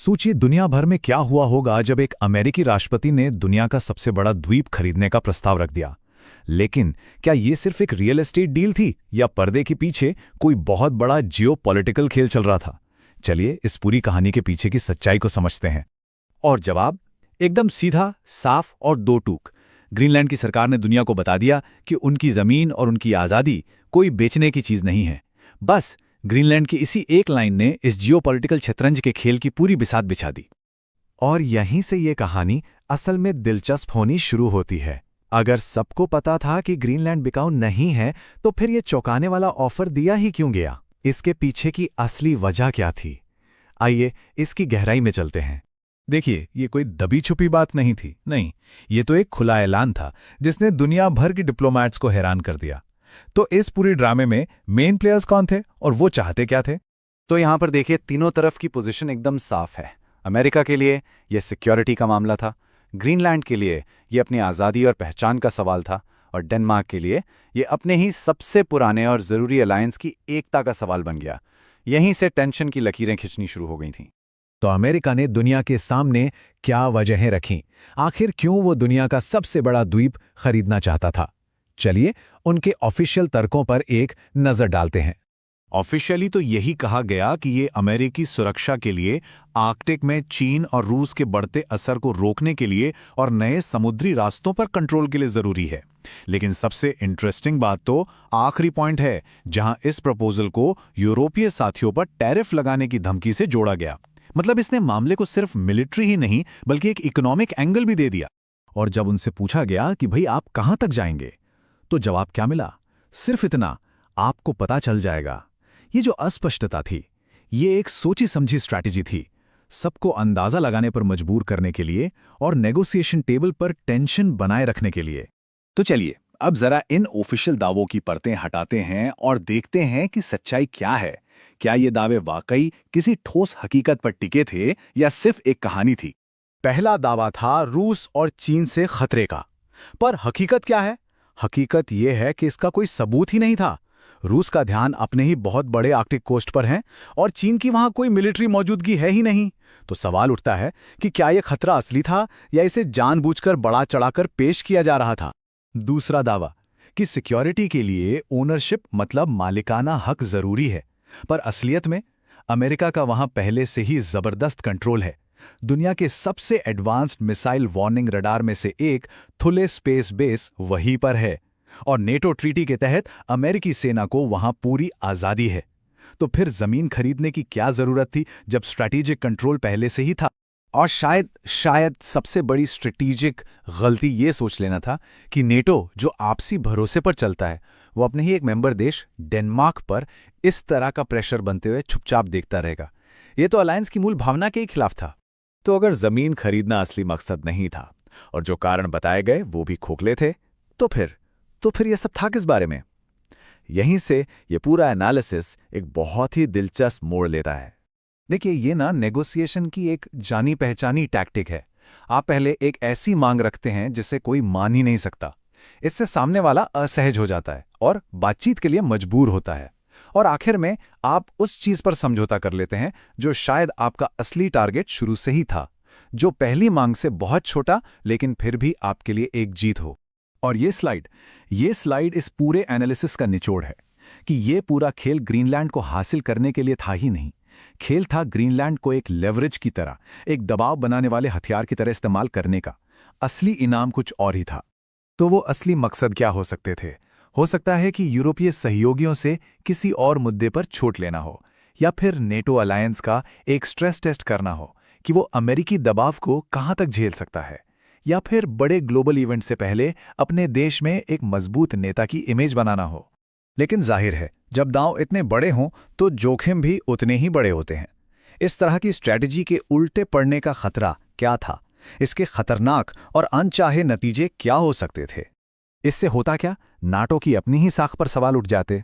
सोचिए दुनिया भर में क्या हुआ होगा जब एक अमेरिकी राष्ट्रपति ने दुनिया का सबसे बड़ा द्वीप खरीदने का प्रस्ताव रख दिया। लेकिन क्या ये सिर्फ एक रियल एस्टेट डील थी या पर्दे के पीछे कोई बहुत बड़ा जियोपॉलिटिकल खेल चल रहा था? चलिए इस पूरी कहानी के पीछे की सच्चाई को समझते हैं। और जवाब एकदम सीधा, साफ और दो टूक। ग्रीनलैंड की सरकार ने दुनिया को बता दिया कि उनकी जमीन और उनकी आज़ादी कोई बेचने की चीज नहीं है। बस ग्रीनलैंड की इसी एक लाइन ने इस जियोपॉलिटिकल शतरंज के खेल की पूरी बिसात बिछा दी। और यहीं से ये कहानी असल में दिलचस्प होनी शुरू होती है। अगर सबको पता था कि ग्रीनलैंड बिकाऊ नहीं है, तो फिर ये चौंकाने वाला ऑफर दिया ही क्यों गया? इसके पीछे की असली वजह क्या थी? आइए इसकी गहराई में चलते हैं। देखिए, ये कोई दबी छुपी बात नहीं थी। नहीं, ये तो एक खुला ऐलान था जिसने दुनिया भर के डिप्लोमैट्स को हैरान कर दिया। तो इस पूरी ड्रामे में मेन प्लेयर्स कौन थे और वो चाहते क्या थे? तो यहां पर देखिए, तीनों तरफ की पोजीशन एकदम साफ है। अमेरिका के लिए यह सिक्योरिटी का मामला था, ग्रीनलैंड के लिए यह अपनी आज़ादी और पहचान का सवाल था, और डेनमार्क के लिए यह अपने ही सबसे पुराने और ज़रूरी अलायंस की एकता का सवाल बन गया। यहीं से टेंशन की लकीरें खिंचनी शुरू हो गई थीं। तो अमेरिका ने दुनिया के सामने क्या वजहें रखीं? आखिर क्यों वो दुनिया का सबसे बड़ा द्वीप खरीदना चाहता था? चलिए उनके ऑफिशियल तर्कों पर एक नजर डालते हैं। ऑफिशियली तो यही कहा गया कि ये अमेरिकी सुरक्षा के लिए, आर्कटिक में चीन और रूस के बढ़ते असर को रोकने के लिए और नए समुद्री रास्तों पर कंट्रोल के लिए जरूरी है। लेकिन सबसे इंटरेस्टिंग बात तो आखिरी पॉइंट है, जहां इस प्रपोजल को यूरोपीय साथियों पर टैरिफ लगाने की धमकी से जोड़ा गया। मतलब इसने मामले को सिर्फ मिलिट्री ही नहीं बल्कि एक इकोनॉमिक एंगल भी दे दिया। और जब उनसे पूछा गया कि भाई आप कहां तक जाएंगे, तो जवाब क्या मिला? सिर्फ इतना, आपको पता चल जाएगा। ये जो अस्पष्टता थी, ये एक सोची समझी स्ट्रैटेजी थी, सबको अंदाजा लगाने पर मजबूर करने के लिए और नेगोशिएशन टेबल पर टेंशन बनाए रखने के लिए। तो चलिए अब जरा इन ऑफिशियल दावों की परतें हटाते हैं और देखते हैं कि सच्चाई क्या है। क्या ये दावे वाकई किसी ठोस हकीकत पर टिके थे या सिर्फ एक कहानी थी? पहला दावा था रूस और चीन से खतरे का। पर हकीकत क्या है? हकीकत यह है कि इसका कोई सबूत ही नहीं था। रूस का ध्यान अपने ही बहुत बड़े आर्कटिक कोस्ट पर है और चीन की वहां कोई मिलिट्री मौजूदगी है ही नहीं। तो सवाल उठता है कि क्या यह खतरा असली था या इसे जानबूझकर बड़ा चढ़ाकर पेश किया जा रहा था? दूसरा दावा कि सिक्योरिटी के लिए ओनरशिप मतलब मालिकाना हक जरूरी है, पर असलियत में अमेरिका का वहां पहले से ही जबरदस्त कंट्रोल है। दुनिया के सबसे एडवांस्ड मिसाइल वार्निंग रडार में से एक थुले स्पेस बेस वहीं पर है, और नेटो ट्रीटी के तहत अमेरिकी सेना को वहां पूरी आज़ादी है। तो फिर जमीन खरीदने की क्या जरूरत थी जब स्ट्रैटेजिक कंट्रोल पहले से ही था? और शायद सबसे बड़ी स्ट्रैटेजिक गलती ये सोच लेना था कि नेटो, जो आपसी भरोसे पर चलता है, वो अपने ही एक मेंबर देश डेनमार्क पर इस तरह का प्रेशर बनते हुए चुपचाप देखता रहेगा। ये तो अलायंस की मूल भावना के ही खिलाफ था। तो अगर जमीन खरीदना असली मकसद नहीं था और जो कारण बताए गए वो भी खोखले थे, तो फिर यह सब था किस बारे में? यहीं से ये पूरा एनालिसिस एक बहुत ही दिलचस्प मोड़ लेता है। देखिए, ये ना नेगोशिएशन की एक जानी पहचानी टैक्टिक है। आप पहले एक ऐसी मांग रखते हैं जिसे कोई मान ही नहीं सकता। इससे सामने वाला असहज हो जाता है और बातचीत के लिए मजबूर होता है, और आखिर में आप उस चीज पर समझौता कर लेते हैं जो शायद आपका असली टारगेट शुरू से ही था, जो पहली मांग से बहुत छोटा लेकिन फिर भी आपके लिए एक जीत हो। और ये स्लाइड इस एनालिसिस एनालिसिस का निचोड़ है कि ये पूरा खेल ग्रीनलैंड को हासिल करने के लिए था ही नहीं। खेल था ग्रीनलैंड को एक लेवरेज की तरह, एक दबाव बनाने वाले हथियार की तरह इस्तेमाल करने का। असली इनाम कुछ और ही था। तो वो असली मकसद क्या हो सकते थे? हो सकता है कि यूरोपीय सहयोगियों से किसी और मुद्दे पर छूट लेना हो, या फिर नेटो अलायंस का एक स्ट्रेस टेस्ट करना हो कि वो अमेरिकी दबाव को कहां तक झेल सकता है, या फिर बड़े ग्लोबल इवेंट से पहले अपने देश में एक मजबूत नेता की इमेज बनाना हो। लेकिन जाहिर है, जब दांव इतने बड़े हों तो जोखिम भी उतने ही बड़े होते हैं। इस तरह की स्ट्रैटेजी के उल्टे पड़ने का खतरा क्या था? इसके खतरनाक और अनचाहे नतीजे क्या हो सकते थे? इससे होता क्या? नाटो की अपनी ही साख पर सवाल उठ जाते।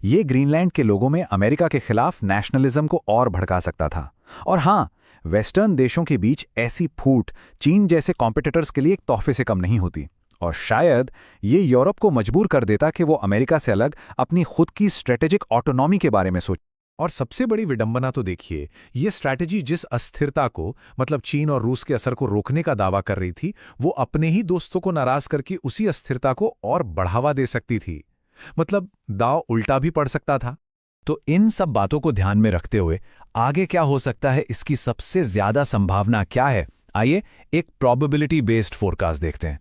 ये ग्रीनलैंड के लोगों में अमेरिका के खिलाफ नेशनलिज्म को और भड़का सकता था। और हां, वेस्टर्न देशों के बीच ऐसी फूट चीन जैसे कॉम्पिटिटर्स के लिए एक तोहफे से कम नहीं होती। और शायद ये यूरोप को मजबूर कर देता कि वो अमेरिका से अलग अपनी खुद की स्ट्रेटेजिक ऑटोनॉमी के बारे में सोचे। और सबसे बड़ी विडंबना तो देखिए, ये स्ट्रैटेजी जिस अस्थिरता को, मतलब चीन और रूस के असर को रोकने का दावा कर रही थी, वो अपने ही दोस्तों को नाराज करके उसी अस्थिरता को और बढ़ावा दे सकती थी। मतलब दांव उल्टा भी पड़ सकता था। तो इन सब बातों को ध्यान में रखते हुए आगे क्या हो सकता है, इसकी सबसे ज्यादा संभावना क्या है? आइए एक प्रोबेबिलिटी बेस्ड फोरकास्ट देखते हैं।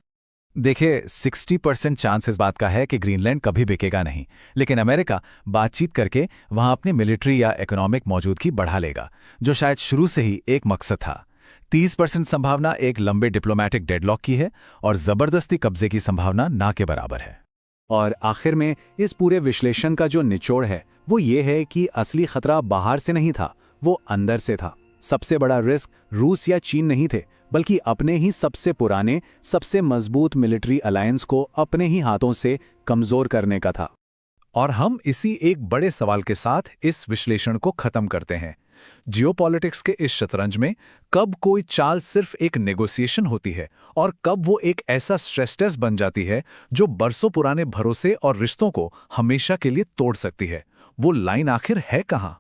देखिए, 60% चांस इस बात का है कि ग्रीनलैंड कभी बिकेगा नहीं, लेकिन अमेरिका बातचीत करके वहां अपनी मिलिट्री या इकोनॉमिक मौजूदगी बढ़ा लेगा, जो शायद शुरू से ही एक मकसद था। 30% संभावना एक लंबे डिप्लोमैटिक डेडलॉक की है और जबरदस्ती कब्जे की संभावना ना के बराबर है। और आखिर में इस पूरे विश्लेषण का जो निचोड़ है वो ये है कि असली खतरा बाहर से नहीं था, वो अंदर से था। सबसे बड़ा रिस्क रूस या चीन नहीं थे, बल्कि अपने ही सबसे पुराने, सबसे मजबूत मिलिट्री अलायंस को अपने ही हाथों से कमजोर करने का था। और हम इसी एक बड़े सवाल के साथ इस विश्लेषण को खत्म करते हैं। जियोपॉलिटिक्स के इस शतरंज में कब कोई चाल सिर्फ एक नेगोशिएशन होती है और कब वो एक ऐसा स्ट्रेस टेस्ट बन जाती है जो बरसों पुराने भरोसे और रिश्तों को हमेशा के लिए तोड़ सकती है, वो लाइन आखिर है कहां?